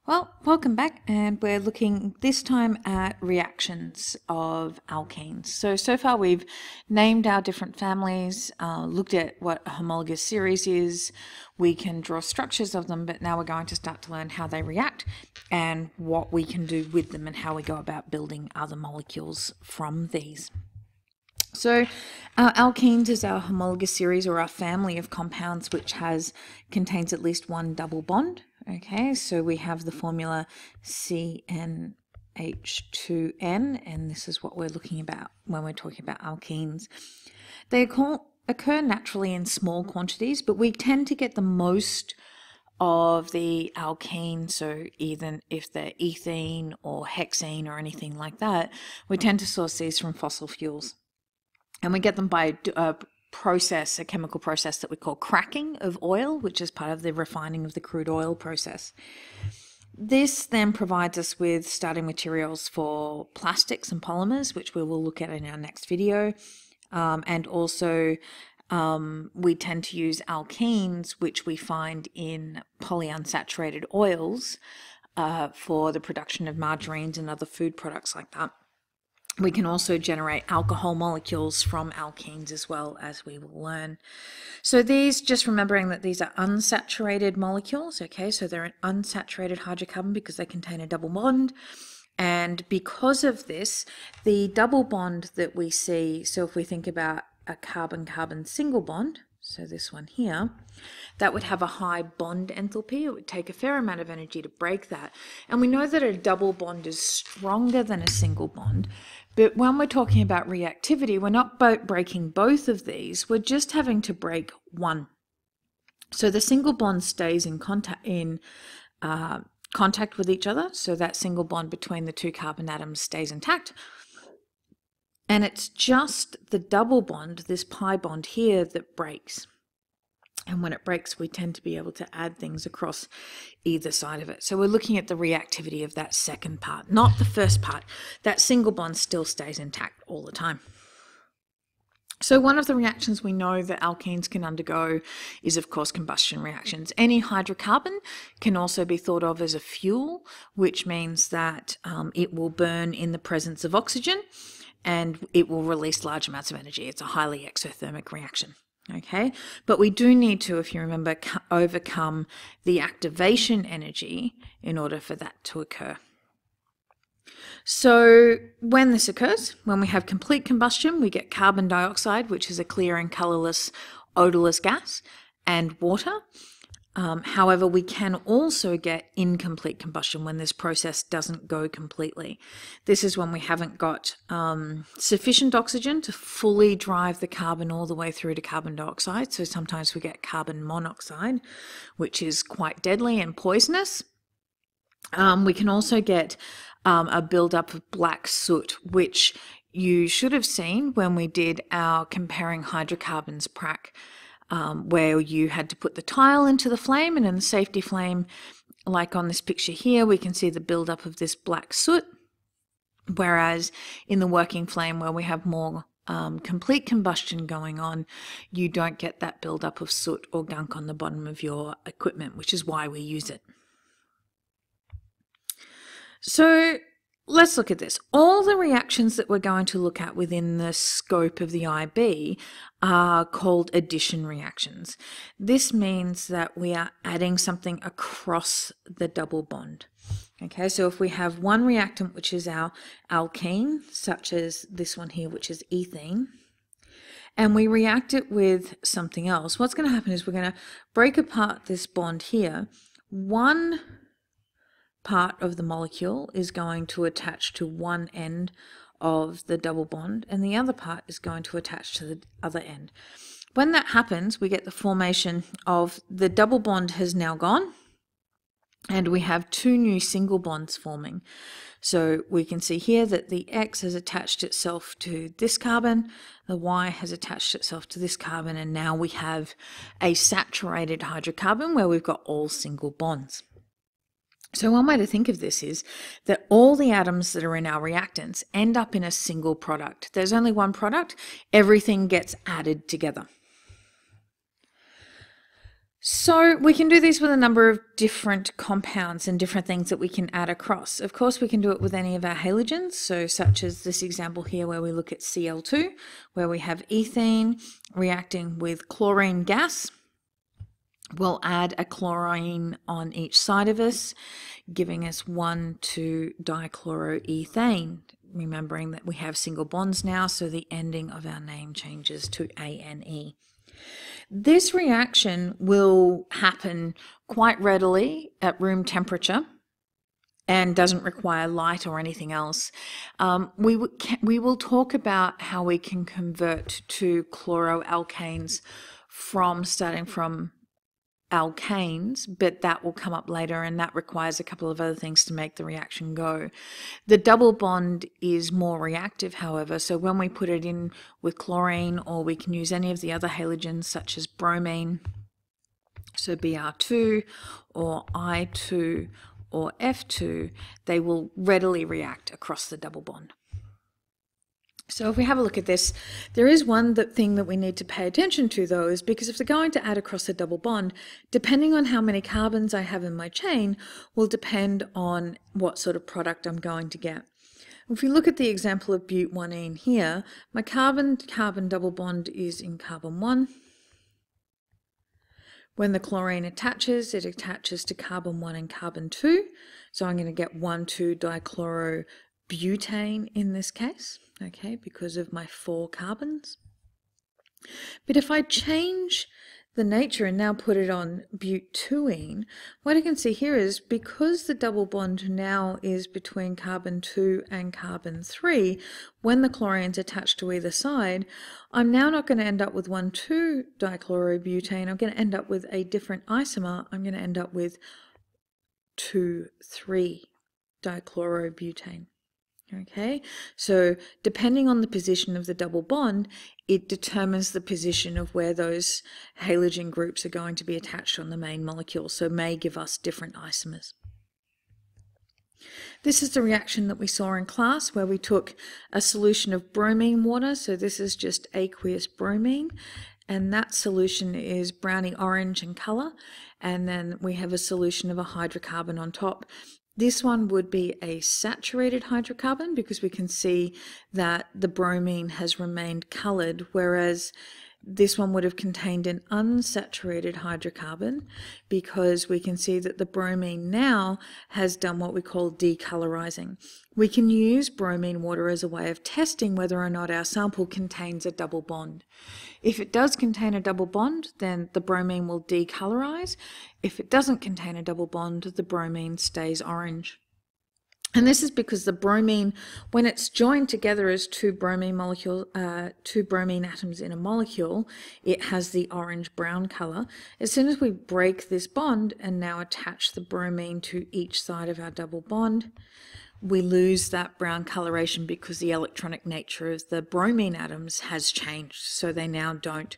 Well, welcome back, and we're looking this time at reactions of alkenes. So far we've named our different families, looked at what a homologous series is, we can draw structures of them, but now we're going to start to learn how they react and what we can do with them and how we go about building other molecules from these. So our alkenes is our homologous series, or our family of compounds which contains at least one double bond. Okay, so we have the formula CnH2n, and this is what we're looking about when we're talking about alkenes. They occur naturally in small quantities, but we tend to get the most of the alkene, so either if they're ethene or hexene or anything like that, we tend to source these from fossil fuels. And we get them by a chemical process that we call cracking of oil, which is part of the refining of the crude oil process. This then provides us with starting materials for plastics and polymers, which we will look at in our next video. And also we tend to use alkenes, which we find in polyunsaturated oils for the production of margarines and other food products like that. We can also generate alcohol molecules from alkenes as well, as we will learn. So these, just remembering that these are unsaturated molecules, okay, so they're an unsaturated hydrocarbon because they contain a double bond. And because of this, the double bond that we see, so if we think about a carbon-carbon single bond, so this one here, that would have a high bond enthalpy. It would take a fair amount of energy to break that. And we know that a double bond is stronger than a single bond. But when we're talking about reactivity, we're not breaking both of these. We're just having to break one. So the single bond stays in contact with each other. So that single bond between the two carbon atoms stays intact. And it's just the double bond, this pi bond here, that breaks. And when it breaks, we tend to be able to add things across either side of it. So we're looking at the reactivity of that second part, not the first part. That single bond still stays intact all the time. So one of the reactions we know that alkenes can undergo is, of course, combustion reactions. Any hydrocarbon can also be thought of as a fuel, which means that it will burn in the presence of oxygen and it will release large amounts of energy. It's a highly exothermic reaction. Okay, but we do need to, if you remember, overcome the activation energy in order for that to occur. So when this occurs, when we have complete combustion, we get carbon dioxide, which is a clear and colorless, odorless gas, and water. However, we can also get incomplete combustion when this process doesn't go completely. This is when we haven't got sufficient oxygen to fully drive the carbon all the way through to carbon dioxide. So sometimes we get carbon monoxide, which is quite deadly and poisonous. We can also get a buildup of black soot, which you should have seen when we did our comparing hydrocarbons prac. Where you had to put the tile into the flame, and in the safety flame, like on this picture here, we can see the buildup of this black soot, whereas in the working flame, where we have more complete combustion going on, you don't get that buildup of soot or gunk on the bottom of your equipment, which is why we use it. So let's look at this. All the reactions that we're going to look at within the scope of the IB are called addition reactions. This means that we are adding something across the double bond. Okay, so if we have one reactant, which is our alkene, such as this one here, which is ethene, and we react it with something else, what's going to happen is we're going to break apart this bond here. One part of the molecule is going to attach to one end of the double bond, and the other part is going to attach to the other end. When that happens, we get the formation of the double bond has now gone, and we have two new single bonds forming. So we can see here that the X has attached itself to this carbon, the Y has attached itself to this carbon, and now we have a saturated hydrocarbon where we've got all single bonds. So one way to think of this is that all the atoms that are in our reactants end up in a single product. There's only one product, everything gets added together. So we can do this with a number of different compounds and different things that we can add across. Of course, we can do it with any of our halogens, so such as this example here where we look at Cl2, where we have ethene reacting with chlorine gas. We'll add a chlorine on each side of us, giving us 1,2-dichloroethane. Remembering that we have single bonds now, so the ending of our name changes to ANE. This reaction will happen quite readily at room temperature and doesn't require light or anything else. We will talk about how we can convert to chloroalkanes starting from alkanes, but that will come up later, and that requires a couple of other things to make the reaction go. The double bond is more reactive, however, so when we put it in with chlorine, or we can use any of the other halogens such as bromine, so Br2 or I2 or F2, they will readily react across the double bond. So if we have a look at this, there is one thing that we need to pay attention to, though, is because if they're going to add across a double bond, depending on how many carbons I have in my chain will depend on what sort of product I'm going to get. If we look at the example of but-1-ene here, my carbon-carbon double bond is in carbon 1. When the chlorine attaches, it attaches to carbon 1 and carbon 2. So I'm going to get 1,2-dichlorobutane in this case, okay, because of my 4 carbons. But if I change the nature and now put it on but-2-ene, what I can see here is because the double bond now is between carbon 2 and carbon 3, when the chlorine's attached to either side, I'm now not going to end up with 1,2-dichlorobutane. I'm going to end up with a different isomer. I'm going to end up with 2,3-dichlorobutane. Okay, so depending on the position of the double bond, it determines the position of where those halogen groups are going to be attached on the main molecule, so may give us different isomers. This is the reaction that we saw in class where we took a solution of bromine water, so this is just aqueous bromine, and that solution is browny orange in colour, and then we have a solution of a hydrocarbon on top. This one would be a saturated hydrocarbon because we can see that the bromine has remained coloured, whereas this one would have contained an unsaturated hydrocarbon because we can see that the bromine now has done what we call decolorizing. We can use bromine water as a way of testing whether or not our sample contains a double bond. If it does contain a double bond, then the bromine will decolorize. If it doesn't contain a double bond, the bromine stays orange. And this is because the bromine, when it's joined together as two bromine atoms in a molecule, it has the orange-brown color. As soon as we break this bond and now attach the bromine to each side of our double bond, we lose that brown coloration because the electronic nature of the bromine atoms has changed. So they now don't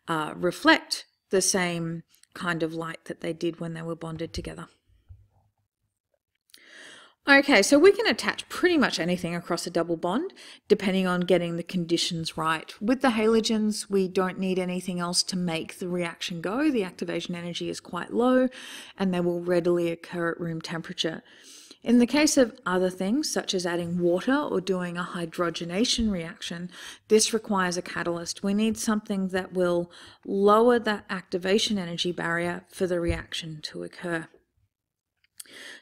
reflect the same kind of light that they did when they were bonded together. Okay, so we can attach pretty much anything across a double bond depending on getting the conditions right. With the halogens, we don't need anything else to make the reaction go. The activation energy is quite low and they will readily occur at room temperature. In the case of other things, such as adding water or doing a hydrogenation reaction, this requires a catalyst. We need something that will lower that activation energy barrier for the reaction to occur.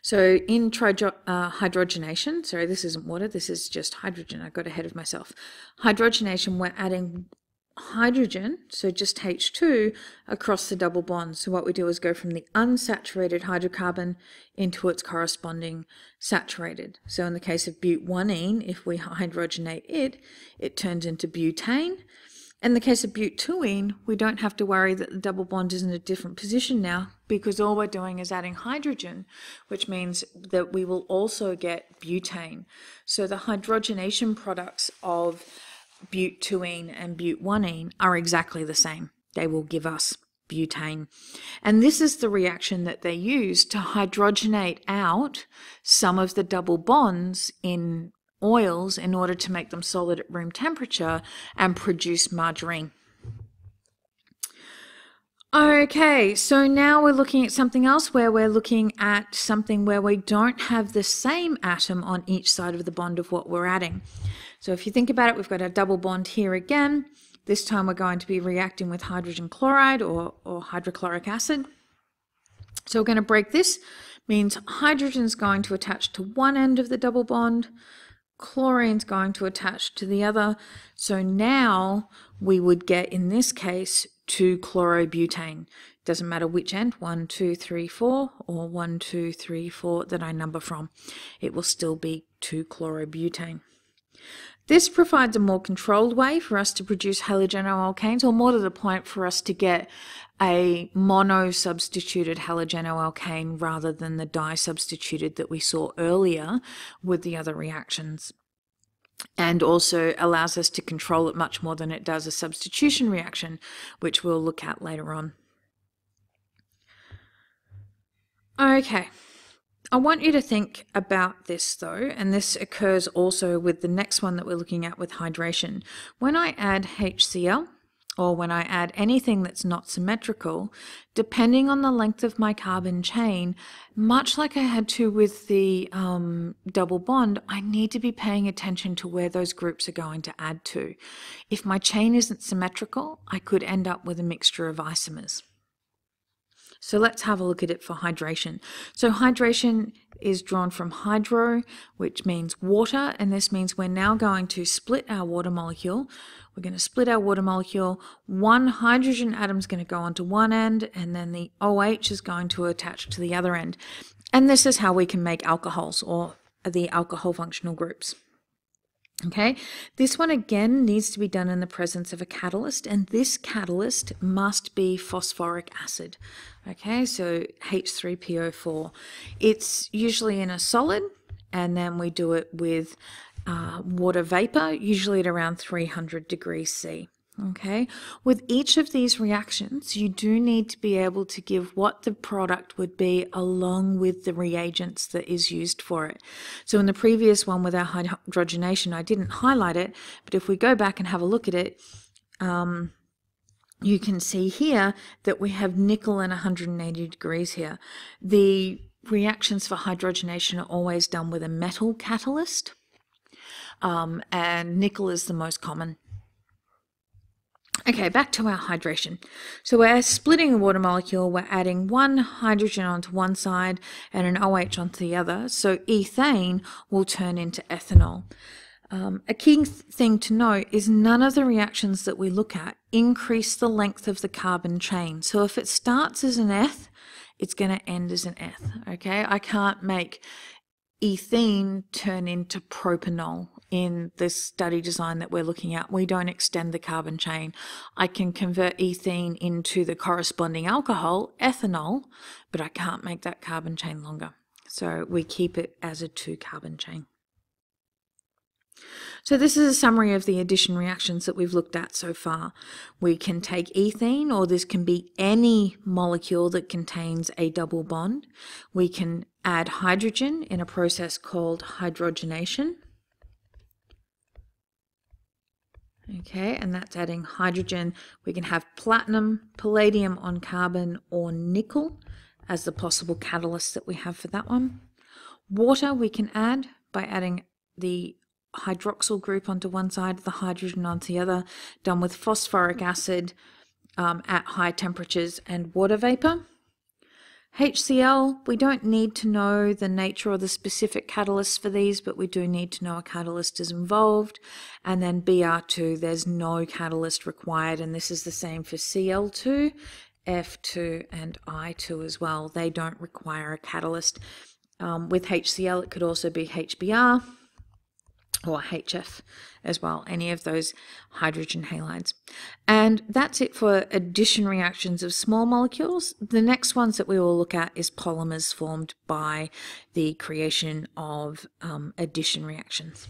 So in hydrogenation, sorry, this isn't water, this is just hydrogen. I got ahead of myself. Hydrogenation, we're adding hydrogen, so just H2, across the double bond. So what we do is go from the unsaturated hydrocarbon into its corresponding saturated. So in the case of but-1-ene, if we hydrogenate it, it turns into butane. In the case of but-2-ene, we don't have to worry that the double bond is in a different position now because all we're doing is adding hydrogen, which means that we will also get butane. So the hydrogenation products of but-2-ene and but-1-ene are exactly the same. They will give us butane. And this is the reaction that they use to hydrogenate out some of the double bonds in oils in order to make them solid at room temperature and produce margarine. Okay, so now we're looking at something else where we're looking at something where we don't have the same atom on each side of the bond of what we're adding. So if you think about it, we've got a double bond here again. This time we're going to be reacting with hydrogen chloride or hydrochloric acid. So we're going to break this. Means hydrogen's going to attach to one end of the double bond, chlorine's going to attach to the other. So now we would get, in this case, 2-chlorobutane. Doesn't matter which end, 1, 2, 3, 4, or 1, 2, 3, 4 that I number from. It will still be 2-chlorobutane. This provides a more controlled way for us to produce halogenoalkanes, or more to the point, for us to get a mono-substituted halogenoalkane rather than the di-substituted that we saw earlier with the other reactions. And also allows us to control it much more than it does a substitution reaction, which we'll look at later on. Okay. I want you to think about this though, and this occurs also with the next one that we're looking at with hydration. When I add HCl, or when I add anything that's not symmetrical, depending on the length of my carbon chain, much like I had to with the double bond, I need to be paying attention to where those groups are going to add to. If my chain isn't symmetrical, I could end up with a mixture of isomers. So let's have a look at it for hydration. So hydration is drawn from hydro, which means water, and this means we're now going to split our water molecule. We're going to split our water molecule. One hydrogen atom is going to go onto one end, and then the OH is going to attach to the other end. And this is how we can make alcohols, or the alcohol functional groups. Okay, this one again needs to be done in the presence of a catalyst, and this catalyst must be phosphoric acid. Okay, so H3PO4. It's usually in a solid, and then we do it with water vapor, usually at around 300 degrees C. Okay, with each of these reactions, you do need to be able to give what the product would be along with the reagents that is used for it. So in the previous one with our hydrogenation, I didn't highlight it, but if we go back and have a look at it, you can see here that we have nickel and 180 degrees here. The reactions for hydrogenation are always done with a metal catalyst, and nickel is the most common. Okay, back to our hydration. So we're splitting the water molecule, we're adding one hydrogen onto one side and an OH onto the other, so ethane will turn into ethanol. A key thing to note is none of the reactions that we look at increase the length of the carbon chain. So if it starts as an eth, it's going to end as an eth, okay? I can't make ethene turn into propanol in this study design that we're looking at. We don't extend the carbon chain. I can convert ethene into the corresponding alcohol, ethanol, but I can't make that carbon chain longer. So we keep it as a 2-carbon chain. So this is a summary of the addition reactions that we've looked at so far. We can take ethene, or this can be any molecule that contains a double bond. We can add hydrogen in a process called hydrogenation. Okay, and that's adding hydrogen. We can have platinum, palladium on carbon, or nickel as the possible catalysts that we have for that one. Water we can add by adding the hydroxyl group onto one side, the hydrogen onto the other, done with phosphoric acid at high temperatures and water vapor. HCl, we don't need to know the nature or the specific catalysts for these, but we do need to know a catalyst is involved. And then Br2, there's no catalyst required, and this is the same for Cl2, F2 and I2 as well. They don't require a catalyst. With HCl, it could also be HBr or HF as well, any of those hydrogen halides. And that's it for addition reactions of small molecules. The next ones that we will look at is polymers formed by the creation of addition reactions.